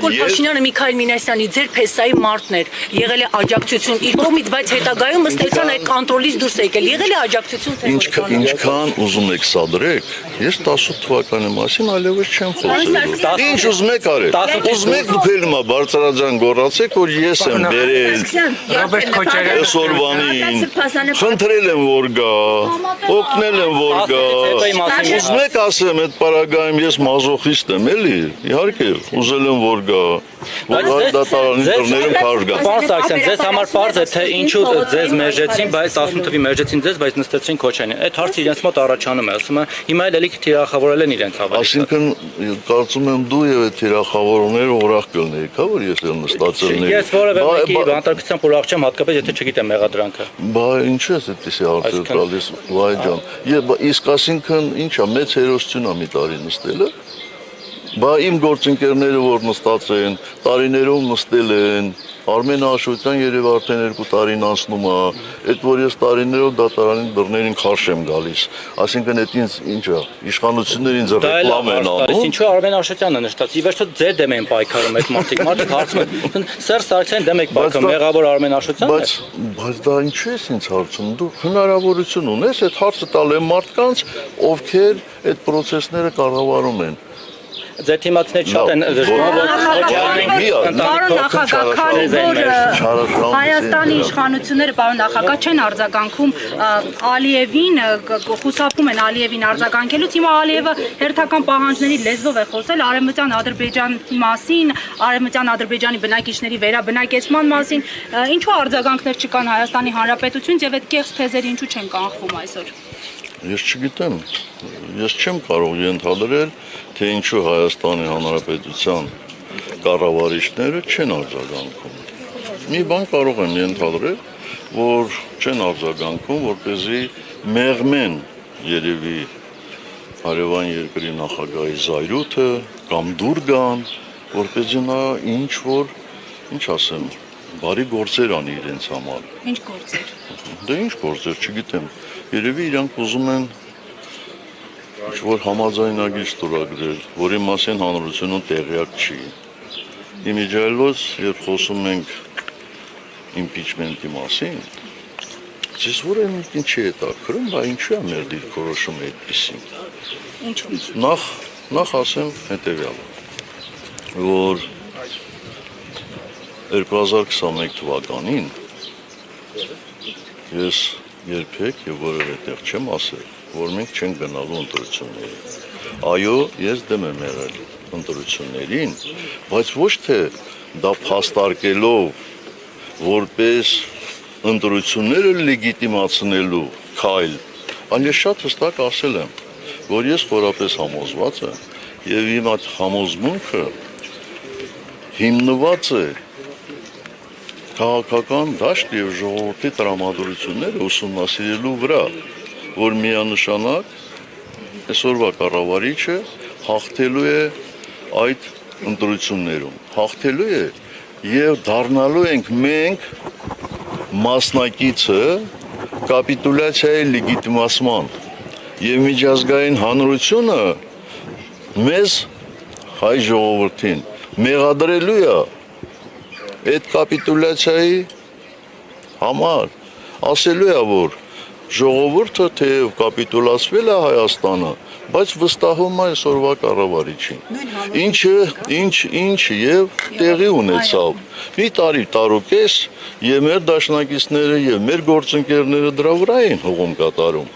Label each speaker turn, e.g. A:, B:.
A: Նիկոլ Փաշինյանը Միքայել Մինասյանի ձեր փեսայի մարդն էր, եղել է աջակցություն իր կողմից, բայց հետագայում ըստ էության այդ կոնտրոլից դուրս է եկել, եղել է աջակցություն թե ոչ։
B: Ինչքան ուզում եք սադրեք, ես 18 թվականի մասին այլևս չեմ խոսելու։ Ինչ ուզում եք արեք։ Ուզում եք դուք էլ հիմա բարձրաձայն գոռացեք, որ ես եմ բերել այսօրվանին, խնդրել եմ որ գա, օգնել եմ որ գա։ Ուզում եք ասեմ, այդ պարագայում ես մազոխիստ եմ, էլի։ Իհարկե, ուզել եմ որ գա։ Որ դատարանի դռներում քարշ գա։
C: Պարոն Սարգսյան, ձեզ համար պարզ է, թե ինչու ձեզ մերժեցին, բայց 18 թվականին մերժեցին ձեզ, բայց նստեցին Քոչարյանին։ Այդ հարցը իրենց մոտ առաջանում է, ասում է, հիմա էլ էլի թիրախավորել են իրենց հավատքը։
B: Այսինքն, կարծում եմ դու եւ այդ թիրախավորողները ուրախ կլինեիք, հա, որ ես էլ նստածել եմ։
C: Ես որևէ մեկի բանտարկությամբ ուրախ չեմ, հատկապես եթե չգիտեմ մեղադրանքը։
B: Բա ինչու ես այդպեսի հարցեր տալիս, վայ ջան։ Իսկ այսինքն ինչա, մեծ հերոսություն է մի տարի նստելը։ Բա իմ գործընկերները որ նստած են, տարիներում նստել են, Արմեն Աշոտյան երևի արդեն 2 տարին անցնում է, այդ որ ես տարիներով դատարանի դռներին քարշ եմ գալիս, այսինքն այդ ինձ ինչա, իշխանությունները ինձ ռեկլամ են անում։
C: Ինչու Արմեն Աշոտյանն է նշտած, ի վերջո ձեր դեմ են պայքարում այդ մարդիկ հարցում են, Սերժ Սարգսյանի դեմ եք պայքարում, մեղավոր Արմեն Աշոտյանն է։
B: Բայց դա ինչու ես ինձ հարցում, դու հնարավորություն ունես այդ հարցը տալ այն մարդկանց, ովքեր այդ process-ները կառավարում են։
C: Ձեր թիմացիներ շատ են
D: Պարոն նախագահ, քանի որ Հայաստանի իշխանությունները, պարոն նախագահ, չեն արձագանքում Ալիևին, խուսափում են Ալիևին արձագանքելուց, հիմա Ալիևը հերթական պահանջների լեզվով է խոսել Արևմտյան Ադրբեջանի մասին, Արևմտյան Ադրբեջանի բնակիչների վերաբնակեցման մասին, ինչու արձագանքներ չկան Հայաստանի Հանրապետությունից եւ այդ կեղծ թեզերը ինչու չեն կանխվում այսօր։
B: Ես չգիտեմ, ես չեմ կարող ենթադրել, թե ինչու Հայաստանի Հանրապետության կառավարիչները չեն արձագանքում։ Մի բան կարող եմ ենթադրել, որ չեն արձագանքում, որպեսզի մեղմեն երևի հարևան երկրի նախագահի զայրույթը կամ դուր գան, որպեսզի նա ինչ ասեմ, բարի գործեր անի իրենց համար։
D: Ինչ գործեր։
B: Դե ինչ գործեր, չգիտեմ։ Երևի իրանք ուզում են ինչ-որ համաձայնագիր ստորագրել, որի մասին հանրությունում տեղյակ չի։ Իմիջիայլոց, երբ խոսում ենք իմպիչմենտի մասին, ձեզ որևէ մեկին չի հետաքրքրում, բա ինչու է մեր դիրքորոշումը այդպիսին։
D: Ինչու։
B: Նախ ասեմ հետևյալը, որ 2021 թվականին ես երբեք եւ որևէ տեղ չեմ ասել, որ մենք չենք գնալու ընտրությունների։ Այո, ես դեմ եմ եղել ընտրություններին, բայց ոչ թե դա փաստարկելով որպես ընտրությունները լեգիտիմացնելու քայլ, այլ ես շատ հստակ ասել եմ, որ ես խորապես համոզված եմ եւ իմ այդ համոզմունքը հիմնված է քաղաքական դաշտ եւ ժողովրդի տրամադրությունները ուսումնասիրելու վրա, որ միանշանակ այսօրվա կառավարիչը հաղթելու է այդ ընտրություններում, հաղթելու է եւ դառնալու ենք մենք մասնակիցը կապիտուլյացիայի լեգիտիմացման եւ միջազգային հանրությունը մեզ հայ ժողովրդին մեղադրելու է այդ կապիտուլյացիայի համար, ասելու է, որ ժողովուրդը թեև կապիտուլացվել է Հայաստանը, բայց վստահում է այսօրվա կառավարիչին, ինչը եւ տեղի ունեցավ։ Մի տարուկես եւ մեր դաշնակիցները եւ մեր գործընկերները դրա վրա են հողում կատարում։